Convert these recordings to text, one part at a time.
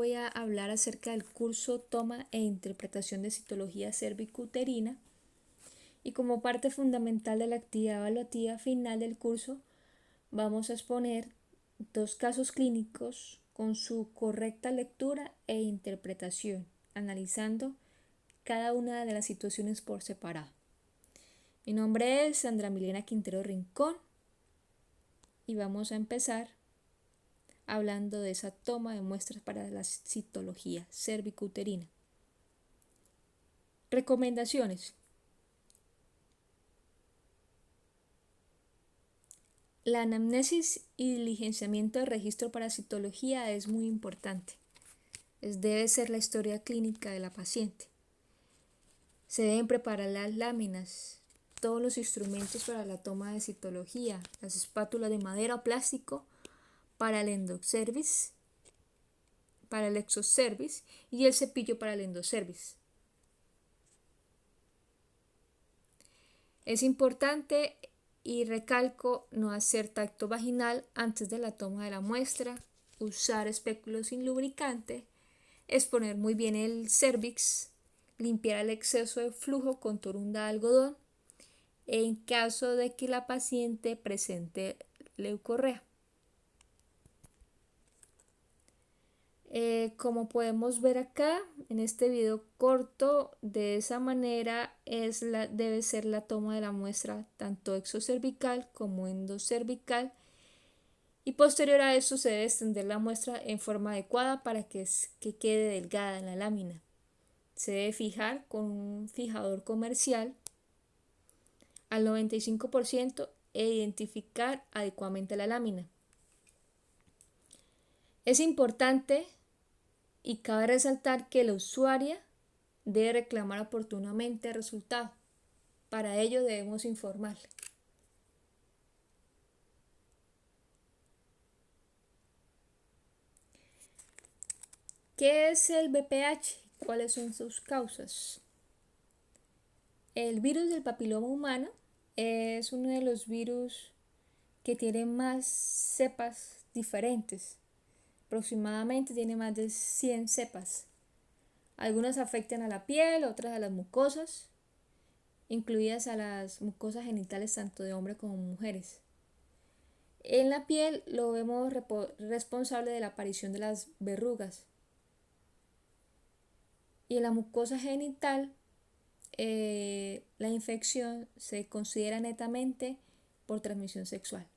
voy a hablar acerca del curso Toma e Interpretación de Citología Cervicuterina y como parte fundamental de la actividad evaluativa final del curso vamos a exponer dos casos clínicos con su correcta lectura e interpretación, analizando cada una de las situaciones por separado. Mi nombre es Sandra Milena Quintero Rincón y vamos a empezar hablando de esa toma de muestras para la citología cervicuterina. Recomendaciones. La anamnesis y diligenciamiento de registro para citología es muy importante. Debe ser la historia clínica de la paciente. Se deben preparar las láminas, todos los instrumentos para la toma de citología, las espátulas de madera o plástico para el endocervix, para el exocervix y el cepillo para el endocervix. Es importante y recalco no hacer tacto vaginal antes de la toma de la muestra, usar espéculos sin lubricante, exponer muy bien el cervix, limpiar el exceso de flujo con torunda de algodón en caso de que la paciente presente leucorrea. Como podemos ver acá en este video corto, de esa manera debe ser la toma de la muestra tanto exocervical como endocervical, y posterior a eso se debe extender la muestra en forma adecuada para que quede delgada en la lámina. Se debe fijar con un fijador comercial al 95% e identificar adecuadamente la lámina. Es importante y cabe resaltar que la usuaria debe reclamar oportunamente el resultado. Para ello debemos informarle. ¿Qué es el VPH? ¿Cuáles son sus causas? El virus del papiloma humano es uno de los virus que tiene más cepas diferentes. Aproximadamente tiene más de 100 cepas. Algunas afectan a la piel, otras a las mucosas, incluidas a las mucosas genitales tanto de hombres como mujeres. En la piel lo vemos responsable de la aparición de las verrugas. Y en la mucosa genital, la infección se considera netamente por transmisión sexual.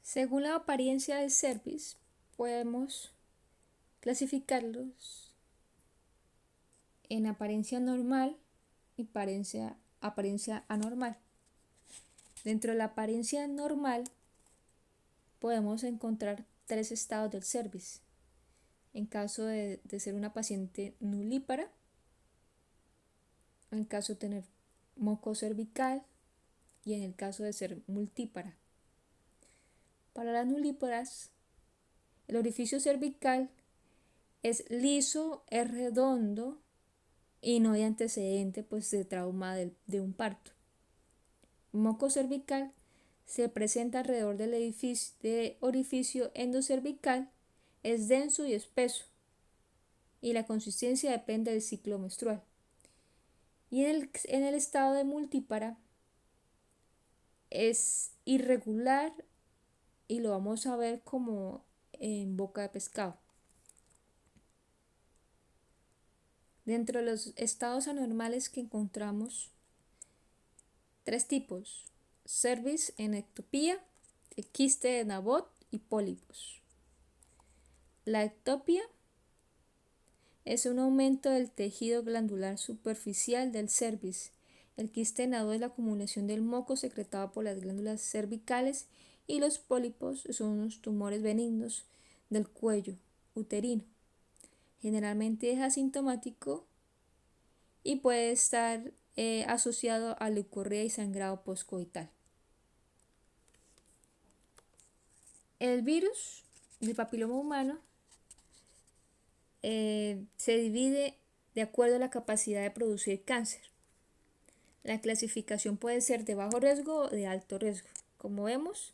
Según la apariencia del cervix, podemos clasificarlos en apariencia normal y apariencia anormal. Dentro de la apariencia normal podemos encontrar tres estados del cervix. En caso de ser una paciente nulípara, en caso de tener moco cervical y en el caso de ser multípara. Para las nulíparas, el orificio cervical es liso, es redondo y no hay antecedente de trauma de un parto. Moco cervical se presenta alrededor del orificio endocervical, es denso y espeso y la consistencia depende del ciclo menstrual. Y en el estado de multípara es irregular y lo vamos a ver como en boca de pescado. Dentro de los estados anormales que encontramos, tres tipos: cervix en ectopía, quiste de Nabot y pólipos. La ectopía es un aumento del tejido glandular superficial del cervix. El quiste de Nabot es la acumulación del moco secretado por las glándulas cervicales y los pólipos son unos tumores benignos del cuello uterino. Generalmente es asintomático y puede estar asociado a leucorrea y sangrado postcoital. El virus del papiloma humano se divide de acuerdo a la capacidad de producir cáncer. La clasificación puede ser de bajo riesgo o de alto riesgo. Como vemos,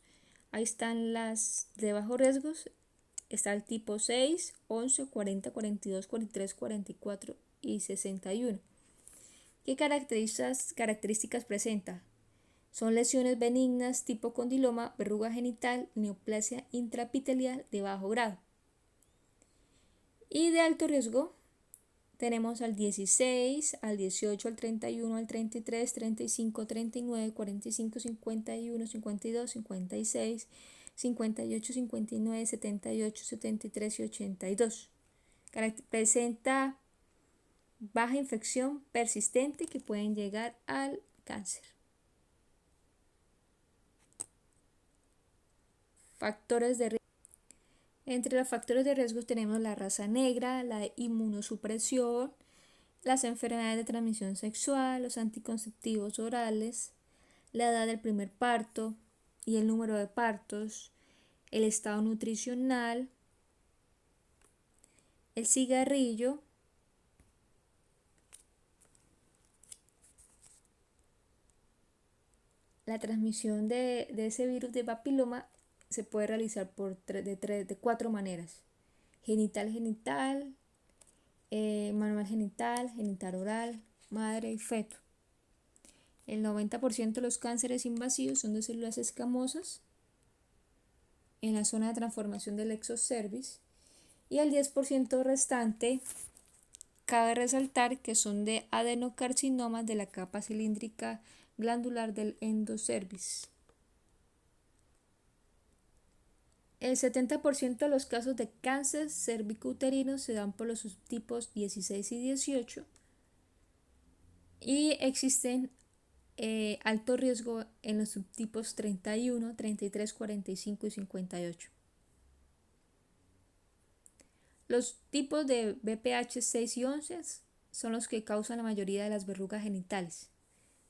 ahí están las de bajo riesgo. Está el tipo 6, 11, 40, 42, 43, 44 y 61. ¿Qué características presenta? Son lesiones benignas tipo condiloma, verruga genital, neoplasia intraepitelial de bajo grado. Y de alto riesgo tenemos al 16, al 18, al 31, al 33, 35, 39, 45, 51, 52, 56, 58, 59, 78, 73 y 82. Presenta baja infección persistente que pueden llegar al cáncer. Factores de riesgo. Entre los factores de riesgo tenemos la raza negra, la inmunosupresión, las enfermedades de transmisión sexual, los anticonceptivos orales, la edad del primer parto y el número de partos, el estado nutricional, el cigarrillo, la transmisión de ese virus de papiloma se puede realizar de 4 maneras: genital, manual genital oral, madre y feto. El 90% de los cánceres invasivos son de células escamosas en la zona de transformación del exocervix, y el 10% restante cabe resaltar que son de adenocarcinomas de la capa cilíndrica glandular del endocervix. El 70% de los casos de cáncer cervicouterino se dan por los subtipos 16 y 18, y existen alto riesgo en los subtipos 31, 33, 45 y 58. Los tipos de BPH 6 y 11 son los que causan la mayoría de las verrugas genitales,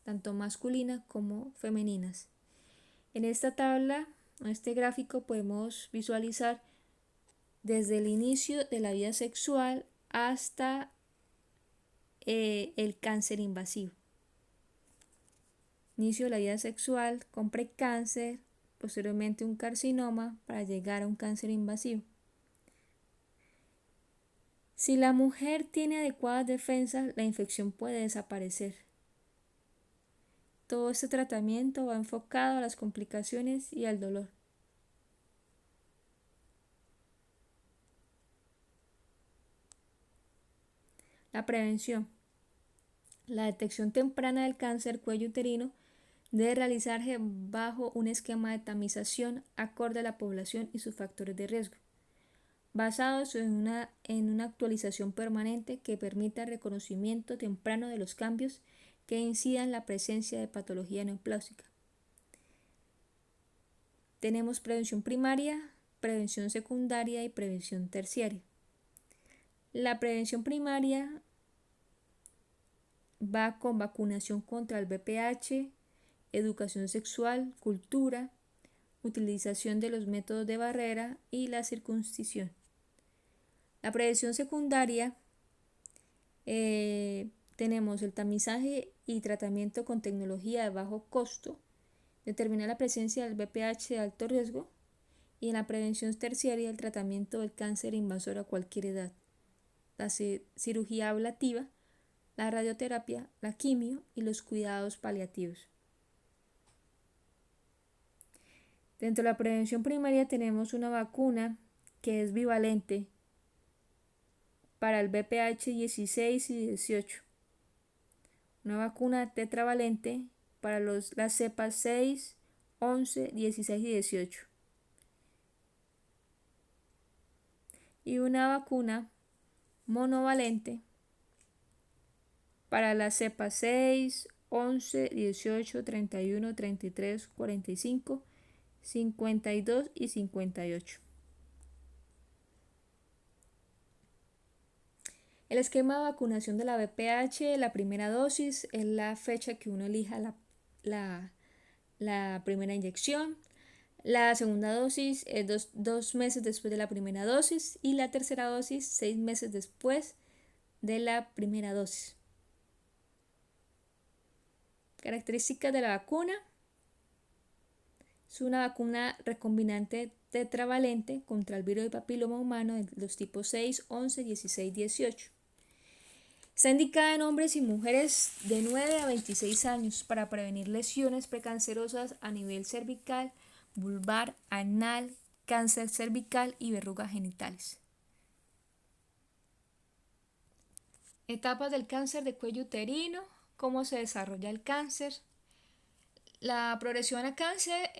tanto masculinas como femeninas. En esta tabla, en este gráfico, podemos visualizar desde el inicio de la vida sexual hasta el cáncer invasivo. Inicio de la vida sexual con precáncer, posteriormente un carcinoma para llegar a un cáncer invasivo. Si la mujer tiene adecuadas defensas, la infección puede desaparecer. Todo este tratamiento va enfocado a las complicaciones y al dolor. La prevención. La detección temprana del cáncer cuello uterino debe realizarse bajo un esquema de tamización acorde a la población y sus factores de riesgo, basados en una actualización permanente que permita el reconocimiento temprano de los cambios que incidan en la presencia de patología neoplásica. Tenemos prevención primaria, prevención secundaria y prevención terciaria. La prevención primaria va con vacunación contra el VPH, educación sexual, cultura, utilización de los métodos de barrera y la circuncisión. La prevención secundaria, tenemos el tamizaje y tratamiento con tecnología de bajo costo, determinar la presencia del VPH de alto riesgo, y en la prevención terciaria el tratamiento del cáncer invasor a cualquier edad, la cirugía ablativa, la radioterapia, la quimio y los cuidados paliativos. Dentro de la prevención primaria tenemos una vacuna que es bivalente para el VPH 16 y 18, una vacuna tetravalente para las cepas 6, 11, 16 y 18, y una vacuna monovalente para las cepas 6, 11, 18, 31, 33, 45, 52 y 58. El esquema de vacunación de la VPH, la primera dosis es la fecha que uno elija la primera inyección. La segunda dosis es 2 meses después de la primera dosis, y la tercera dosis 6 meses después de la primera dosis. Características de la vacuna. Es una vacuna recombinante tetravalente contra el virus del papiloma humano de los tipos 6, 11, 16, 18. Está indicada en hombres y mujeres de 9 a 26 años para prevenir lesiones precancerosas a nivel cervical, vulvar, anal, cáncer cervical y verrugas genitales. Etapas del cáncer de cuello uterino, cómo se desarrolla el cáncer. La progresión a cáncer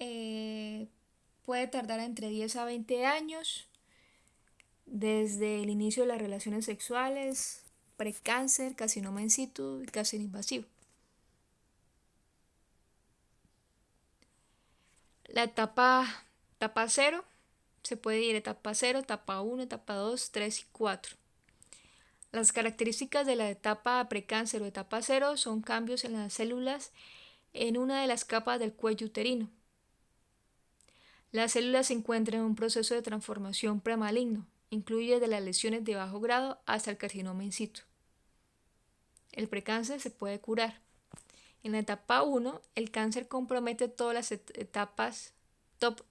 puede tardar entre 10 a 20 años, desde el inicio de las relaciones sexuales, precáncer, carcinoma in situ y cáncer invasivo. La etapa 0, se puede ir etapa 0, etapa 1, etapa 2, 3 y 4. Las características de la etapa precáncer o etapa 0 son cambios en las células en una de las capas del cuello uterino. Las células se encuentran en un proceso de transformación premaligno, incluye desde las lesiones de bajo grado hasta el carcinoma in situ. El precáncer se puede curar. En la etapa 1, el cáncer compromete todas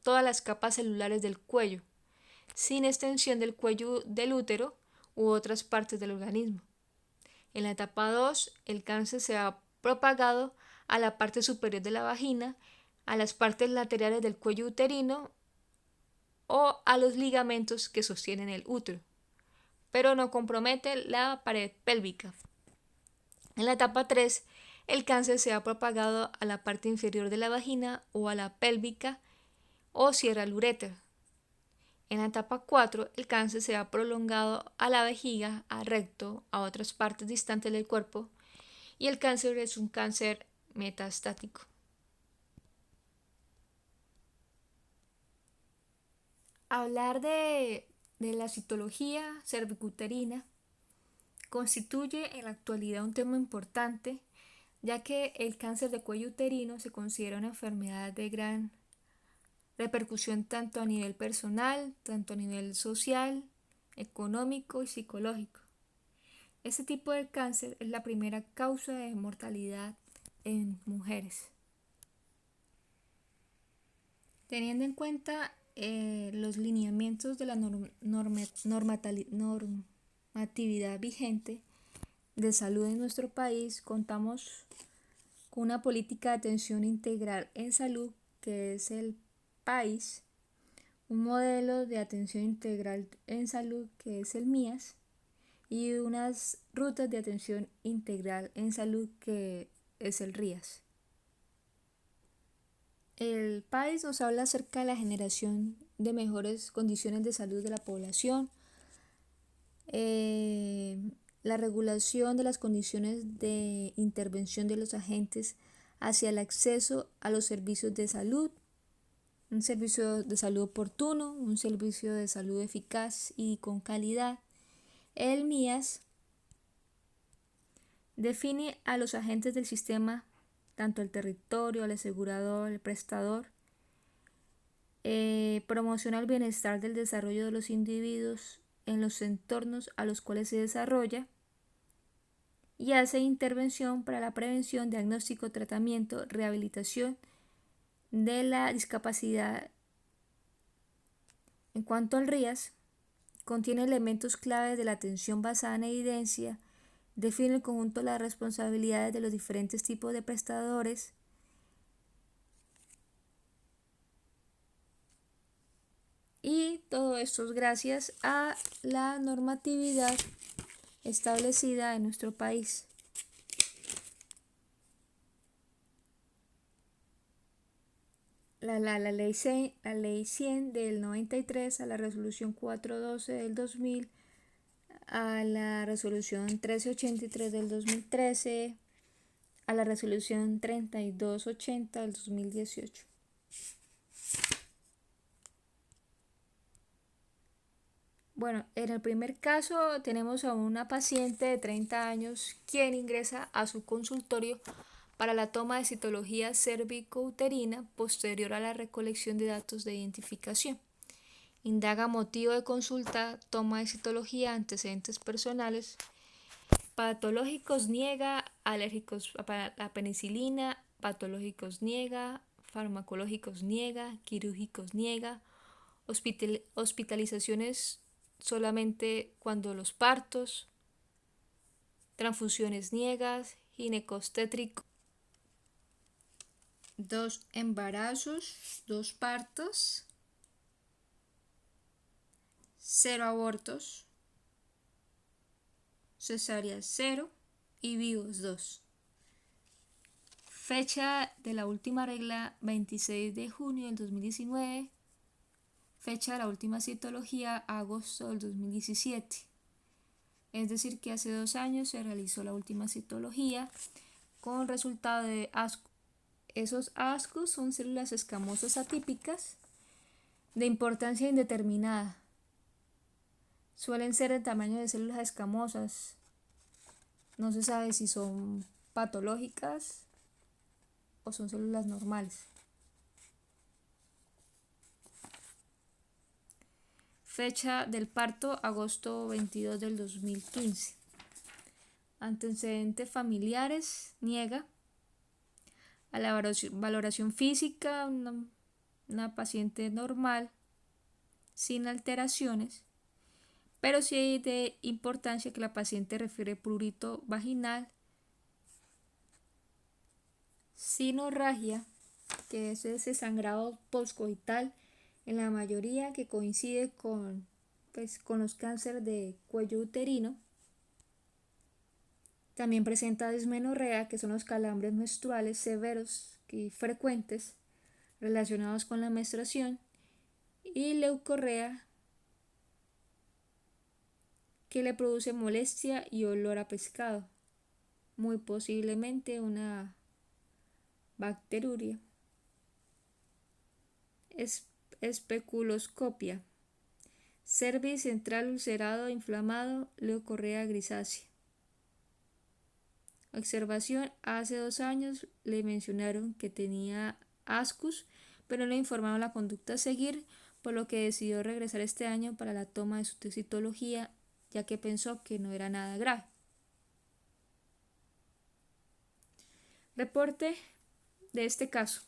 las capas celulares del cuello, sin extensión del cuello del útero u otras partes del organismo. En la etapa 2, el cáncer se ha propagado a la parte superior de la vagina, a las partes laterales del cuello uterino o a los ligamentos que sostienen el útero, pero no compromete la pared pélvica. En la etapa 3, el cáncer se ha propagado a la parte inferior de la vagina o a la pélvica o cierra el uréter. En la etapa 4, el cáncer se ha prolongado a la vejiga, al recto, a otras partes distantes del cuerpo y el cáncer es un cáncer metastático. Hablar de la citología cervicuterina constituye en la actualidad un tema importante, ya que el cáncer de cuello uterino se considera una enfermedad de gran repercusión tanto a nivel personal, tanto a nivel social, económico y psicológico. Este tipo de cáncer es la primera causa de mortalidad en mujeres. Teniendo en cuenta los lineamientos de la normatividad vigente de salud en nuestro país, contamos con una política de atención integral en salud que es el PAIS, un modelo de atención integral en salud que es el MIAS y unas rutas de atención integral en salud que es el RIAS. El PAIS nos habla acerca de la generación de mejores condiciones de salud de la población, la regulación de las condiciones de intervención de los agentes hacia el acceso a los servicios de salud, un servicio de salud oportuno, un servicio de salud eficaz y con calidad. El MIAS define a los agentes del sistema, tanto el territorio, el asegurador, el prestador, promociona el bienestar del desarrollo de los individuos en los entornos a los cuales se desarrolla y hace intervención para la prevención, diagnóstico, tratamiento, rehabilitación de la discapacidad. En cuanto al RIAS, contiene elementos claves de la atención basada en evidencia, define el conjunto de las responsabilidades de los diferentes tipos de prestadores, y todo esto es gracias a la normatividad establecida en nuestro país. La ley 100 del 93, a la resolución 412 del 2000, a la resolución 1383 del 2013, a la resolución 3280 del 2018. Bueno, en el primer caso tenemos a una paciente de 30 años quien ingresa a su consultorio para la toma de citología cervicouterina posterior a la recolección de datos de identificación. Indaga motivo de consulta, toma de citología, antecedentes personales, patológicos niega, alérgicos a la penicilina, patológicos niega, farmacológicos niega, quirúrgicos niega, hospitalizaciones solamente cuando los partos, transfusiones niegas, ginecostétrico, 2 embarazos, 2 partos, 0 abortos, cesáreas 0 y vivos 2. Fecha de la última regla 26 de junio del 2019. Fecha de la última citología agosto del 2017. Es decir que hace 2 años se realizó la última citología con resultado de ASCO. Esos ASCO son células escamosas atípicas de importancia indeterminada. Suelen ser del tamaño de células escamosas. No se sabe si son patológicas o son células normales. Fecha del parto agosto 22 del 2015. Antecedentes familiares niega. A la valoración física, una paciente normal, sin alteraciones, pero sí hay de importancia que la paciente refiere prurito vaginal, sinorragia, que es ese sangrado poscoital en la mayoría que coincide con los cánceres de cuello uterino. También presenta dismenorrea, que son los calambres menstruales severos y frecuentes relacionados con la menstruación, y leucorrea, que le produce molestia y olor a pescado, muy posiblemente una bacteruria. Especuloscopia, cervix central ulcerado inflamado, leucorrea grisácea. Observación: hace 2 años le mencionaron que tenía ascus, pero no le informaron la conducta a seguir, por lo que decidió regresar este año para la toma de su citología, ya que pensó que no era nada grave. Reporte de este caso.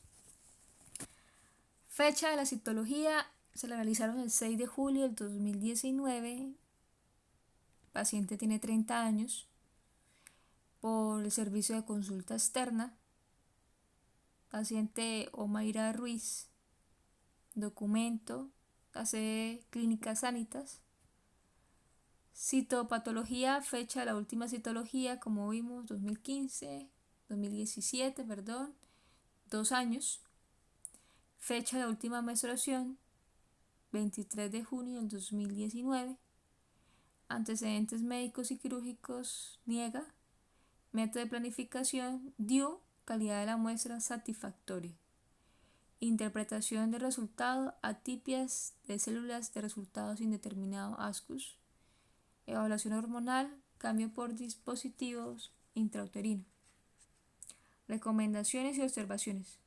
Fecha de la citología: se la realizaron el 6 de julio del 2019. Paciente tiene 30 años. Por el servicio de consulta externa. Paciente Omaira Ruiz. Documento: hace clínicas sanitas. Citopatología: fecha de la última citología, como vimos, 2017, 2 años. Fecha de la última menstruación, 23 de junio del 2019. Antecedentes médicos y quirúrgicos niega. Método de planificación DIU, calidad de la muestra satisfactoria. Interpretación de resultado, atipias de células de resultados indeterminados ASCUS. Evaluación hormonal, cambio por dispositivos intrauterinos. Recomendaciones y observaciones.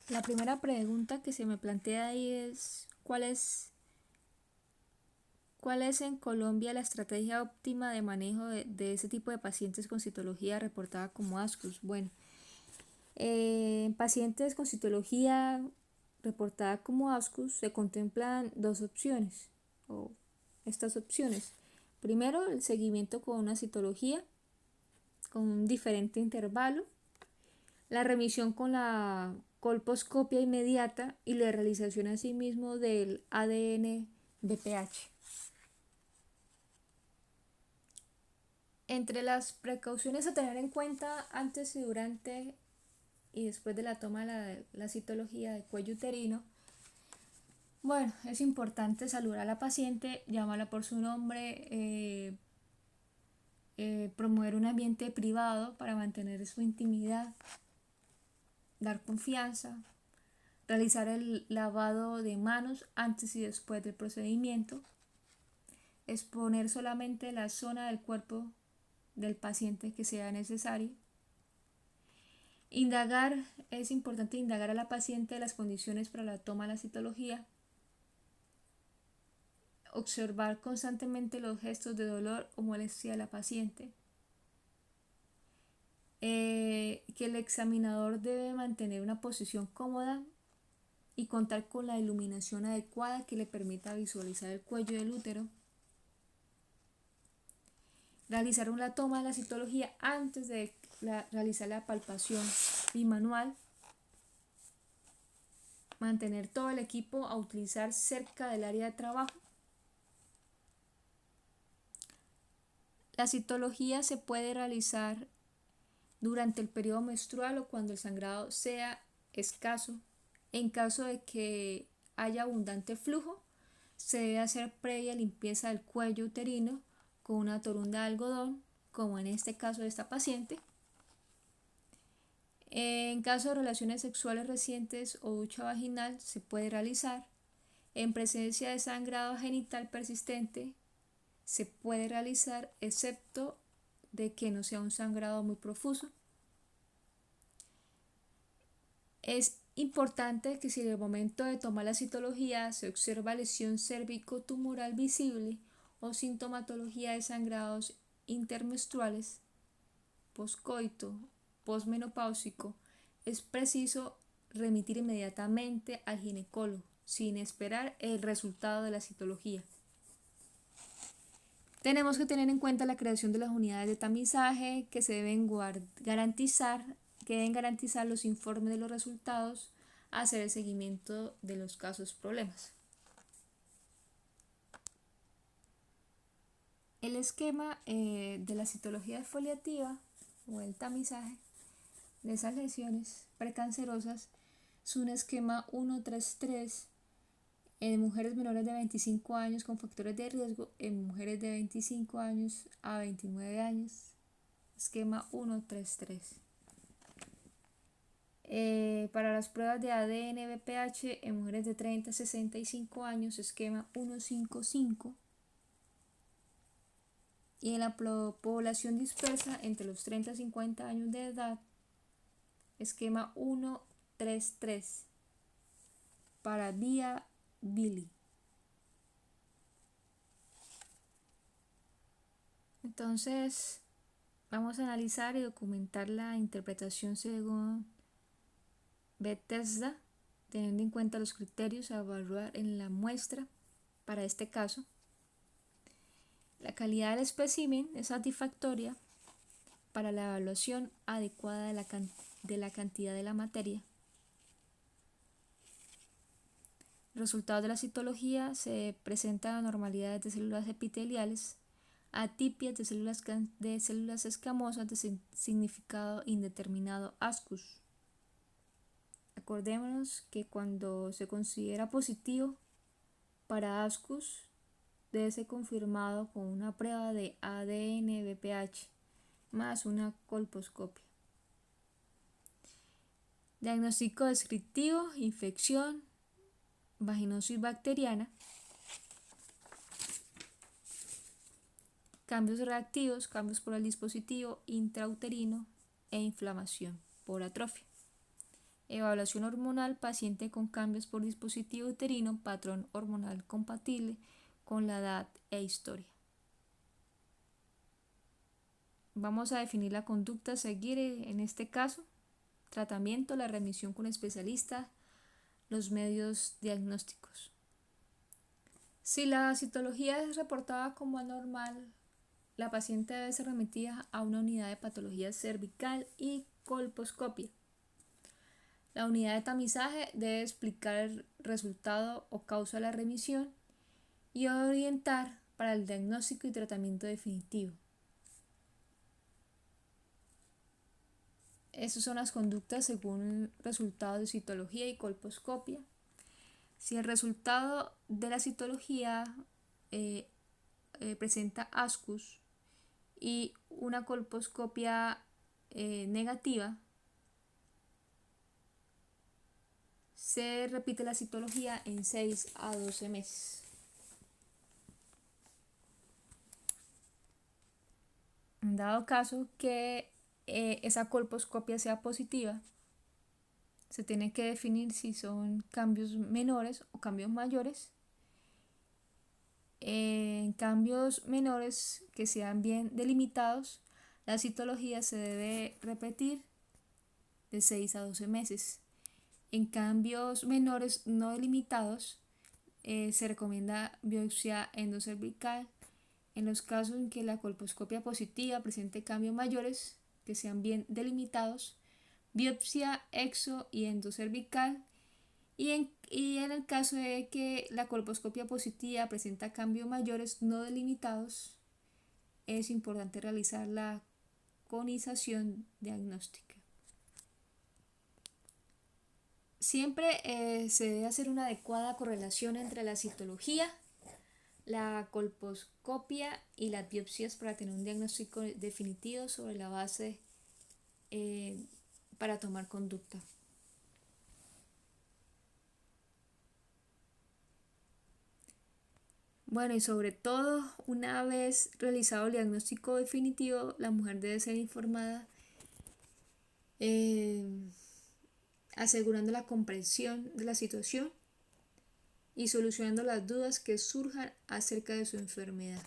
La primera pregunta que se me plantea ahí es ¿cuál es en Colombia la estrategia óptima de manejo de ese tipo de pacientes con citología reportada como ASCUS? Bueno, en pacientes con citología reportada como ASCUS se contemplan 2 opciones, o estas opciones. Primero, el seguimiento con una citología con un diferente intervalo, la remisión con la colposcopia inmediata y la realización asimismo del ADN BPH. Entre las precauciones a tener en cuenta antes y durante y después de la toma de la citología de cuello uterino, bueno, es importante saludar a la paciente, llamarla por su nombre, promover un ambiente privado para mantener su intimidad, dar confianza, realizar el lavado de manos antes y después del procedimiento, exponer solamente la zona del cuerpo del paciente que sea necesario. Es importante indagar a la paciente de las condiciones para la toma de la citología. Observar constantemente los gestos de dolor o molestia de la paciente. que el examinador debe mantener una posición cómoda y contar con la iluminación adecuada que le permita visualizar el cuello del útero. Realizar una toma de la citología antes de realizar la palpación bimanual. Mantener todo el equipo a utilizar cerca del área de trabajo. La citología se puede realizar durante el periodo menstrual o cuando el sangrado sea escaso. En caso de que haya abundante flujo, se debe hacer previa limpieza del cuello uterino con una torunda de algodón, como en este caso de esta paciente. En caso de relaciones sexuales recientes o ducha vaginal, se puede realizar. En presencia de sangrado genital persistente, se puede realizar, excepto de que no sea un sangrado muy profuso. Es importante que si en el momento de tomar la citología se observa lesión cérvico-tumoral visible o sintomatología de sangrados intermenstruales, poscoito, posmenopáusico, es preciso remitir inmediatamente al ginecólogo sin esperar el resultado de la citología. Tenemos que tener en cuenta la creación de las unidades de tamizaje que se deben garantizar los informes de los resultados, hacer el seguimiento de los casos problemas. El esquema de la citología exfoliativa o el tamizaje de esas lesiones precancerosas es un esquema 1-3-3 en mujeres menores de 25 años con factores de riesgo, en mujeres de 25 años a 29 años, esquema 1-3-3. Para las pruebas de ADN BPH en mujeres de 30 a 65 años, esquema 1-5-5. Y en la población dispersa entre los 30 a 50 años de edad, esquema 1-3-3 para vía Billy. Entonces, vamos a analizar y documentar la interpretación según Bethesda, teniendo en cuenta los criterios a evaluar en la muestra para este caso. La calidad del espécimen es satisfactoria para la evaluación adecuada de la cantidad de la materia. Resultados de la citología: se presentan anormalidades de células epiteliales, atipias de células escamosas de significado indeterminado ascus. Acordémonos que cuando se considera positivo para ascus, debe ser confirmado con una prueba de ADN BPH más una colposcopia. Diagnóstico descriptivo: infección, vaginosis bacteriana, cambios reactivos, cambios por el dispositivo intrauterino e inflamación por atrofia. Evaluación hormonal: paciente con cambios por dispositivo uterino, patrón hormonal compatible con la edad e historia. Vamos a definir la conducta a seguir en este caso: tratamiento, la remisión con especialista, los medios diagnósticos. Si la citología es reportada como anormal, la paciente debe ser remitida a una unidad de patología cervical y colposcopia. La unidad de tamizaje debe explicar el resultado o causa de la remisión y orientar para el diagnóstico y tratamiento definitivo. Esas son las conductas según resultados de citología y colposcopia. Si el resultado de la citología presenta ascus y una colposcopia negativa, se repite la citología en 6 a 12 meses. En dado caso que esa colposcopia sea positiva, se tiene que definir si son cambios menores o cambios mayores. En cambios menores que sean bien delimitados, La citología se debe repetir de 6 a 12 meses. En cambios menores no delimitados, se recomienda biopsia endocervical. En los casos en que la colposcopia positiva presente cambios mayores que sean bien delimitados, biopsia exo y endocervical. Y en el caso de que la colposcopia positiva presenta cambios mayores no delimitados, es importante realizar la conización diagnóstica. Siempre se debe hacer una adecuada correlación entre la citología, la colposcopia y las biopsias para tener un diagnóstico definitivo sobre la base para tomar conducta. Bueno, y sobre todo, una vez realizado el diagnóstico definitivo, la mujer debe ser informada, asegurando la comprensión de la situación y solucionando las dudas que surjan acerca de su enfermedad.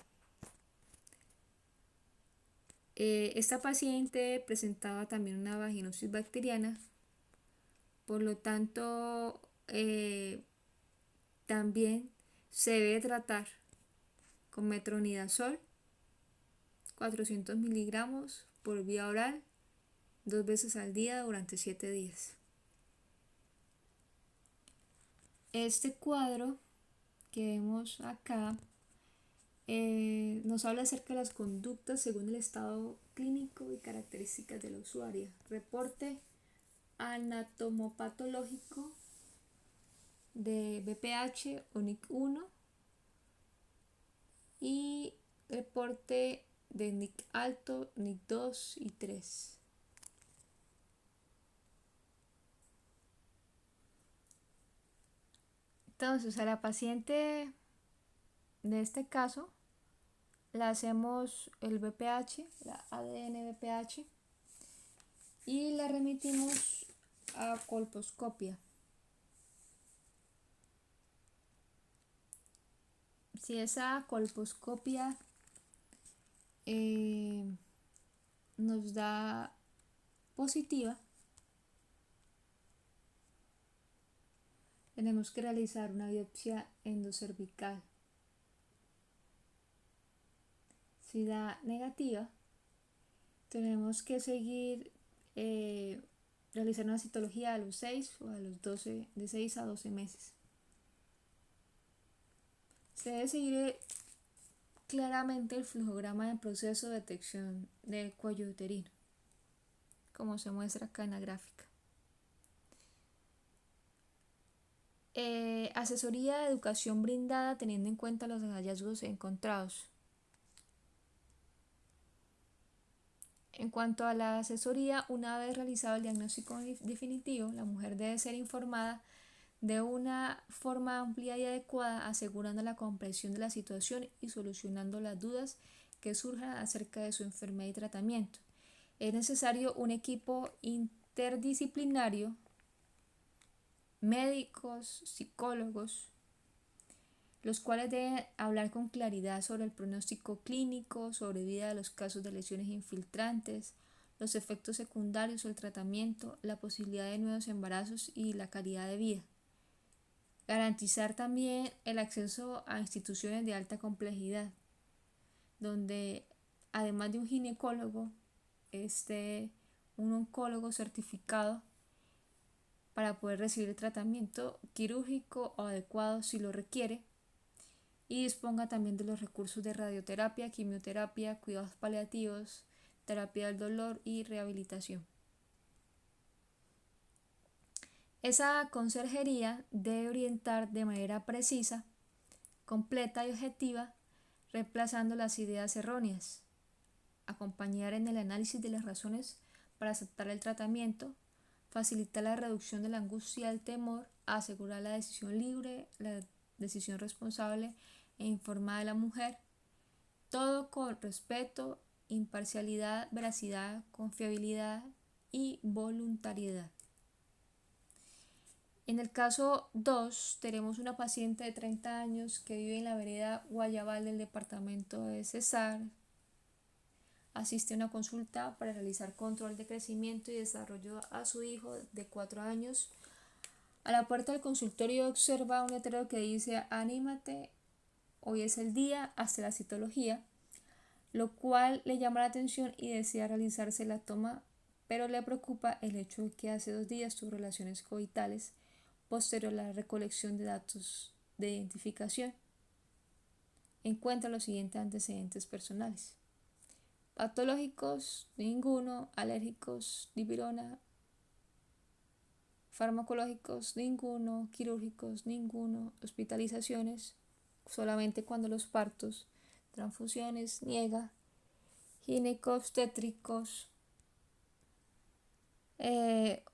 Esta paciente presentaba también una vaginosis bacteriana, por lo tanto, también se debe tratar con metronidazol 400 miligramos por vía oral 2 veces al día durante 7 días. Este cuadro que vemos acá nos habla acerca de las conductas según el estado clínico y características de la usuaria. Reporte anatomopatológico de BPH o NIC1 y reporte de NIC alto, NIC 2 y 3. Entonces, a la paciente de este caso le hacemos el BPH, la ADN BPH, y la remitimos a colposcopia. Si esa colposcopia nos da positiva, tenemos que realizar una biopsia endocervical. Si da negativa, tenemos que seguir realizar una citología a los 6 o a los 12, de 6 a 12 meses. Se debe seguir claramente el flujograma del proceso de detección del cuello uterino, como se muestra acá en la gráfica. Asesoría de educación brindada teniendo en cuenta los hallazgos encontrados. En cuanto a la asesoría, una vez realizado el diagnóstico definitivo, la mujer debe ser informada de una forma amplia y adecuada, asegurando la comprensión de la situación y solucionando las dudas que surjan acerca de su enfermedad y tratamiento. Es necesario un equipo interdisciplinario, médicos, psicólogos, los cuales deben hablar con claridad sobre el pronóstico clínico, sobrevida de los casos de lesiones infiltrantes, los efectos secundarios del tratamiento, la posibilidad de nuevos embarazos y la calidad de vida. Garantizar también el acceso a instituciones de alta complejidad, donde además de un ginecólogo, esté un oncólogo certificado para poder recibir tratamiento quirúrgico o adecuado si lo requiere, y disponga también de los recursos de radioterapia, quimioterapia, cuidados paliativos, terapia del dolor y rehabilitación. Esa conserjería debe orientar de manera precisa, completa y objetiva, reemplazando las ideas erróneas, acompañar en el análisis de las razones para aceptar el tratamiento, facilitar la reducción de la angustia y el temor, asegurar la decisión libre, la decisión responsable e informada de la mujer, todo con respeto, imparcialidad, veracidad, confiabilidad y voluntariedad. En el caso 2 tenemos una paciente de 30 años que vive en la vereda Guayabal del departamento de Cesar. asiste a una consulta para realizar control de crecimiento y desarrollo a su hijo de 4 años. A la puerta del consultorio observa un letrero que dice: "Anímate, hoy es el día, hasta la citología", lo cual le llama la atención y desea realizarse la toma, pero le preocupa el hecho de que hace 2 días tuvo relaciones coitales posterior a la recolección de datos de identificación. Encuentra los siguientes antecedentes personales: patológicos, ninguno; alérgicos, dipirona; farmacológicos, ninguno; quirúrgicos, ninguno; hospitalizaciones, solamente cuando los partos; transfusiones, niega; ginecobstétricos,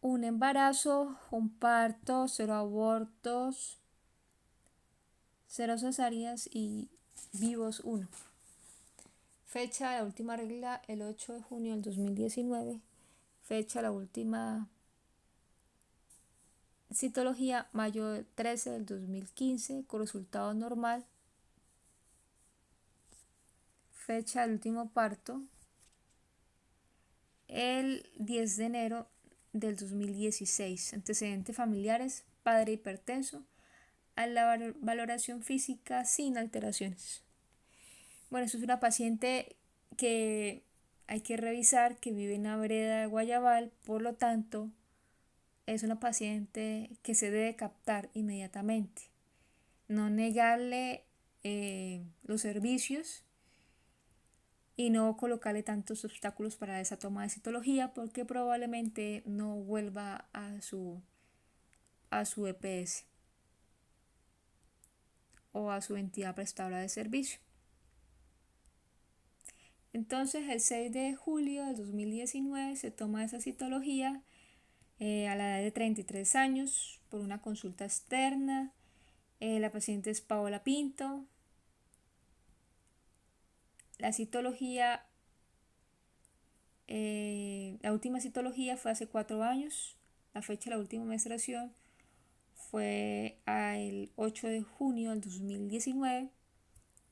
un embarazo, un parto, 0 abortos, 0 cesáreas y vivos 1. Fecha de la última regla: el 8 de junio del 2019. Fecha de la última citología: mayo 13 del 2015, con resultado normal. Fecha del último parto: el 10 de enero del 2016. Antecedentes familiares: padre hipertenso. A la valoración física, sin alteraciones. Bueno, esto es una paciente que hay que revisar, que vive en la vereda de Guayabal, por lo tanto es una paciente que se debe captar inmediatamente, no negarle los servicios y no colocarle tantos obstáculos para esa toma de citología, porque probablemente no vuelva a su EPS o a su entidad prestadora de servicio. Entonces, el 6 de julio del 2019 se toma esa citología a la edad de 33 años por una consulta externa. La paciente es Paola Pinto. La citología, la última citología fue hace 4 años. La fecha de la última menstruación fue el 8 de junio del 2019.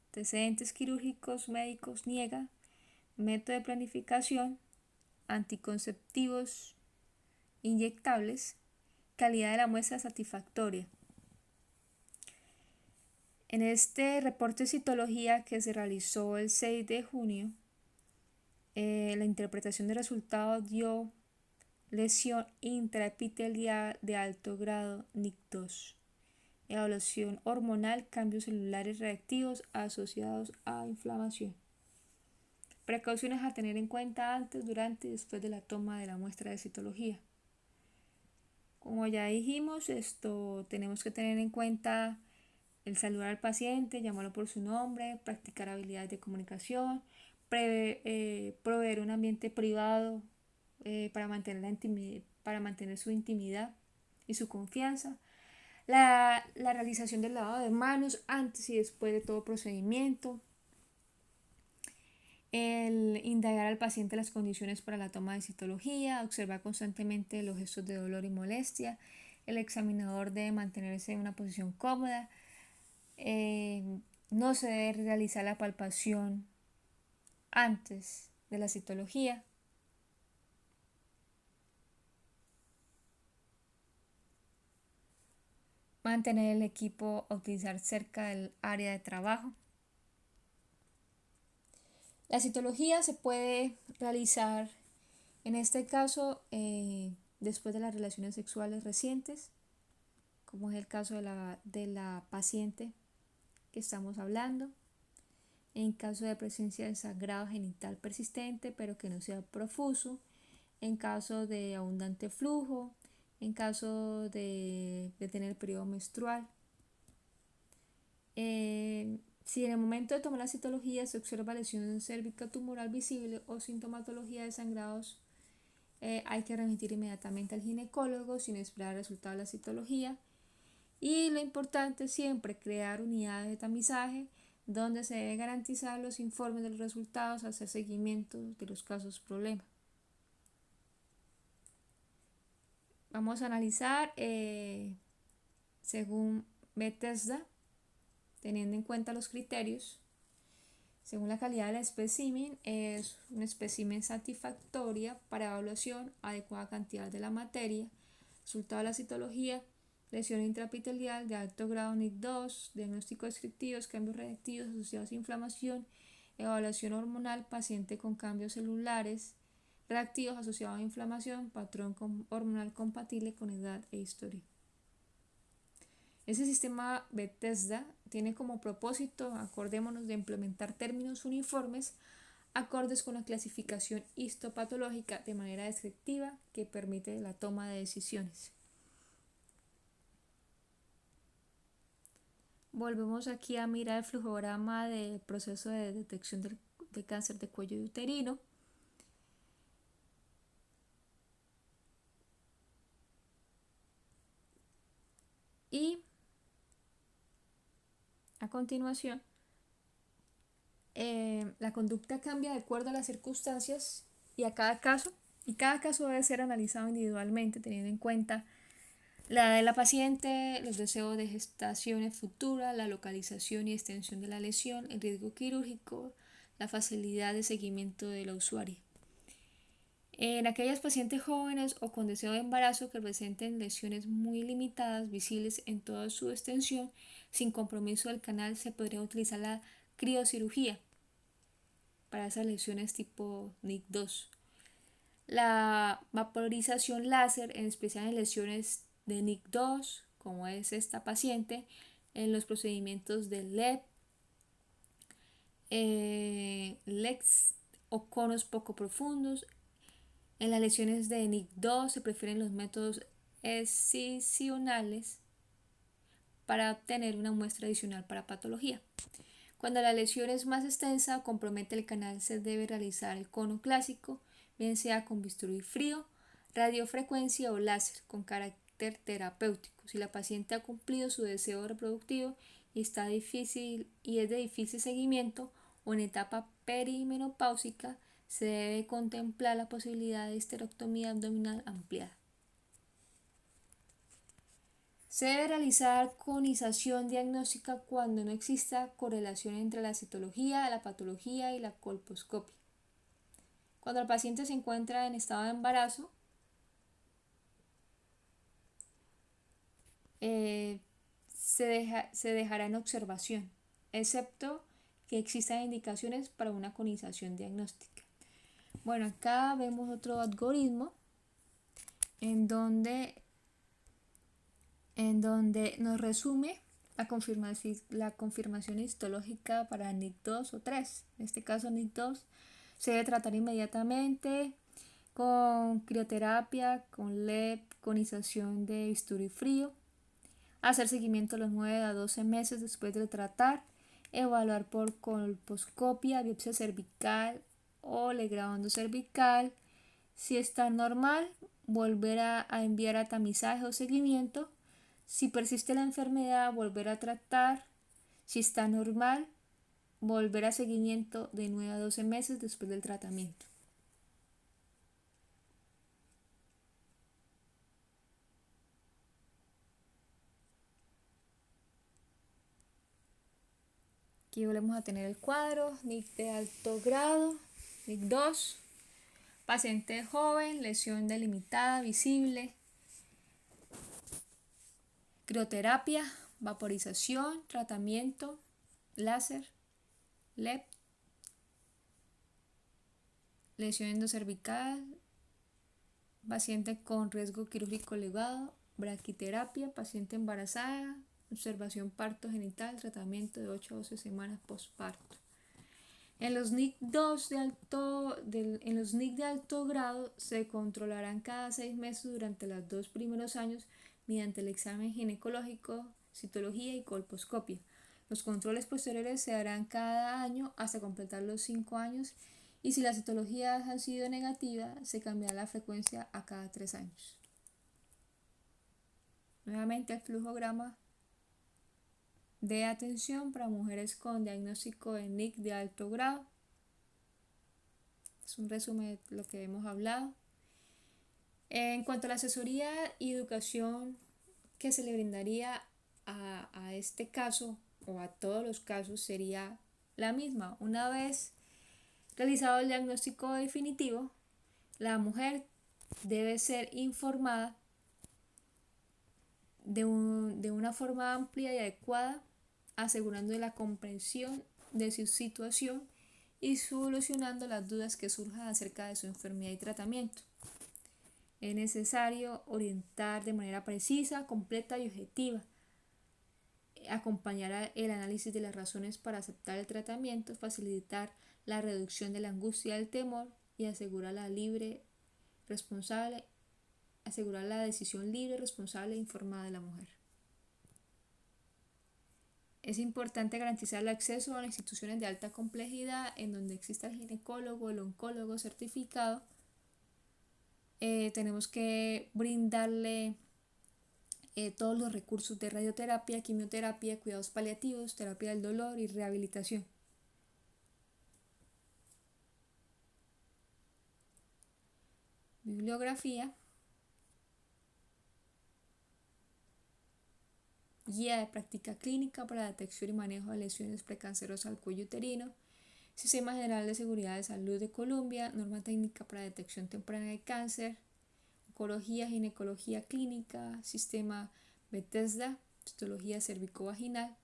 Antecedentes quirúrgicos, médicos, niega. Método de planificación: anticonceptivos inyectables. Calidad de la muestra satisfactoria. En este reporte de citología que se realizó el 6 de junio, la interpretación de resultados dio lesión intraepitelial de alto grado NIC2, evaluación hormonal, cambios celulares reactivos asociados a inflamación. Precauciones a tener en cuenta antes, durante y después de la toma de la muestra de citología. Como ya dijimos, tenemos que tener en cuenta el saludar al paciente, llamarlo por su nombre, practicar habilidades de comunicación, proveer un ambiente privado para mantener su intimidad y su confianza. La realización del lavado de manos antes y después de todo procedimiento. El indagar al paciente las condiciones para la toma de citología, observar constantemente los gestos de dolor y molestia. El examinador debe mantenerse en una posición cómoda. No se debe realizar la palpación antes de la citología. Mantener el equipo a utilizar cerca del área de trabajo. La citología se puede realizar, en este caso, después de las relaciones sexuales recientes, como es el caso de la paciente que estamos hablando. En caso de presencia de sangrado genital persistente pero que no sea profuso, en caso de abundante flujo, en caso de tener periodo menstrual. Si en el momento de tomar la citología se observa lesión cérvica tumoral visible o sintomatología de sangrados, hay que remitir inmediatamente al ginecólogo sin esperar el resultado de la citología. Y lo importante es siempre crear unidades de tamizaje donde se debe garantizar los informes de los resultados, hacer seguimiento de los casos problema. Vamos a analizar según Bethesda, teniendo en cuenta los criterios. Según la calidad del espécimen, es un espécimen satisfactoria para evaluación, adecuada cantidad de la materia, resultado de la citología, lesión intraepitelial de alto grado NIC2, diagnóstico descriptivos, cambios reactivos asociados a inflamación, evaluación hormonal, paciente con cambios celulares reactivos asociados a inflamación, patrón hormonal compatible con edad e historia. Ese sistema Bethesda tiene como propósito, acordémonos, de implementar términos uniformes acordes con la clasificación histopatológica de manera descriptiva que permite la toma de decisiones. Volvemos aquí a mirar el flujograma del proceso de detección de cáncer de cuello uterino. Y a continuación, la conducta cambia de acuerdo a las circunstancias y a cada caso, y cada caso debe ser analizado individualmente teniendo en cuenta la edad de la paciente, los deseos de gestación futura, la localización y extensión de la lesión, el riesgo quirúrgico, la facilidad de seguimiento de la usuaria. En aquellas pacientes jóvenes o con deseo de embarazo que presenten lesiones muy limitadas, visibles en toda su extensión, sin compromiso del canal, se podría utilizar la criocirugía para esas lesiones tipo NIC2. La vaporización láser, en especial en lesiones de NIC2, como es esta paciente, en los procedimientos de LEX o conos poco profundos. En las lesiones de NIC2 se prefieren los métodos excisionales para obtener una muestra adicional para patología. Cuando la lesión es más extensa o compromete el canal, se debe realizar el cono clásico, bien sea con bisturí frío, radiofrecuencia o láser, con carácter terapéutico. Si la paciente ha cumplido su deseo reproductivo y es de difícil seguimiento o en etapa perimenopáusica, se debe contemplar la posibilidad de histerectomía abdominal ampliada. Se debe realizar conización diagnóstica cuando no exista correlación entre la citología, la patología y la colposcopia. Cuando el paciente se encuentra en estado de embarazo, se dejará en observación, excepto que existan indicaciones para una conización diagnóstica. Bueno, acá vemos otro algoritmo en donde nos resume la confirmación histológica para NIC2 o 3. En este caso NIC2 se debe tratar inmediatamente con crioterapia, con LEP, conización de bisturí frío, hacer seguimiento a los 9 a 12 meses después de tratar, evaluar por colposcopia, biopsia cervical o legrado cervical. Si está normal, volver a enviar a tamizaje o seguimiento. Si persiste la enfermedad, volver a tratar. Si está normal, volver a seguimiento de 9 a 12 meses después del tratamiento. Aquí volvemos a tener el cuadro, NIC de alto grado, NIC2, paciente joven, lesión delimitada, visible, crioterapia, vaporización, tratamiento, láser, LEP, lesión endocervical, paciente con riesgo quirúrgico elevado, braquiterapia, paciente embarazada, observación parto genital, tratamiento de 8 a 12 semanas postparto. En los NIC2 en los NIC de alto grado se controlarán cada 6 meses durante los 2 primeros años mediante el examen ginecológico, citología y colposcopia. Los controles posteriores se harán cada año hasta completar los 5 años y si las citologías han sido negativas, se cambiará la frecuencia a cada 3 años. Nuevamente el flujograma de atención para mujeres con diagnóstico de NIC de alto grado. Es un resumen de lo que hemos hablado. En cuanto a la asesoría y educación que se le brindaría a este caso o a todos los casos, sería la misma. Una vez realizado el diagnóstico definitivo, la mujer debe ser informada de una forma amplia y adecuada, asegurando la comprensión de su situación y solucionando las dudas que surjan acerca de su enfermedad y tratamiento. Es necesario orientar de manera precisa, completa y objetiva, acompañar el análisis de las razones para aceptar el tratamiento, facilitar la reducción de la angustia y del temor y asegurar la decisión libre, responsable e informada de la mujer. Es importante garantizar el acceso a las instituciones de alta complejidad en donde exista el ginecólogo, el oncólogo certificado. Tenemos que brindarle todos los recursos de radioterapia, quimioterapia, cuidados paliativos, terapia del dolor y rehabilitación. Bibliografía. Guía de práctica clínica para la detección y manejo de lesiones precancerosas al cuello uterino. Sistema General de Seguridad de Salud de Colombia. Norma técnica para detección temprana de cáncer. Oncología, ginecología clínica. Sistema Bethesda. Citología cervicovaginal.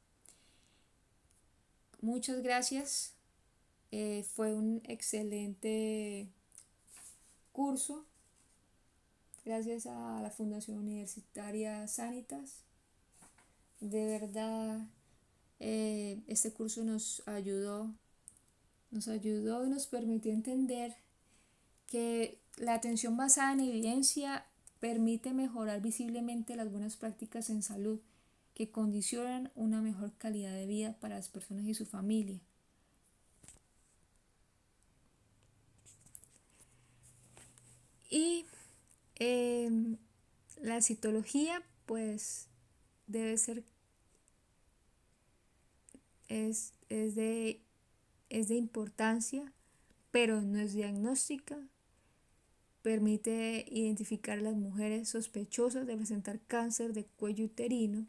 Muchas gracias. Fue un excelente curso. Gracias a la Fundación Universitaria Sanitas. De verdad, este curso nos ayudó y nos permitió entender que la atención basada en evidencia permite mejorar visiblemente las buenas prácticas en salud que condicionan una mejor calidad de vida para las personas y su familia. Y la citología pues debe ser es de importancia, pero no es diagnóstica. Permite identificar a las mujeres sospechosas de presentar cáncer de cuello uterino.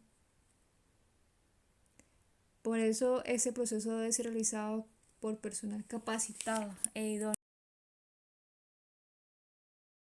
Por eso ese proceso debe ser realizado por personal capacitado e idóneo.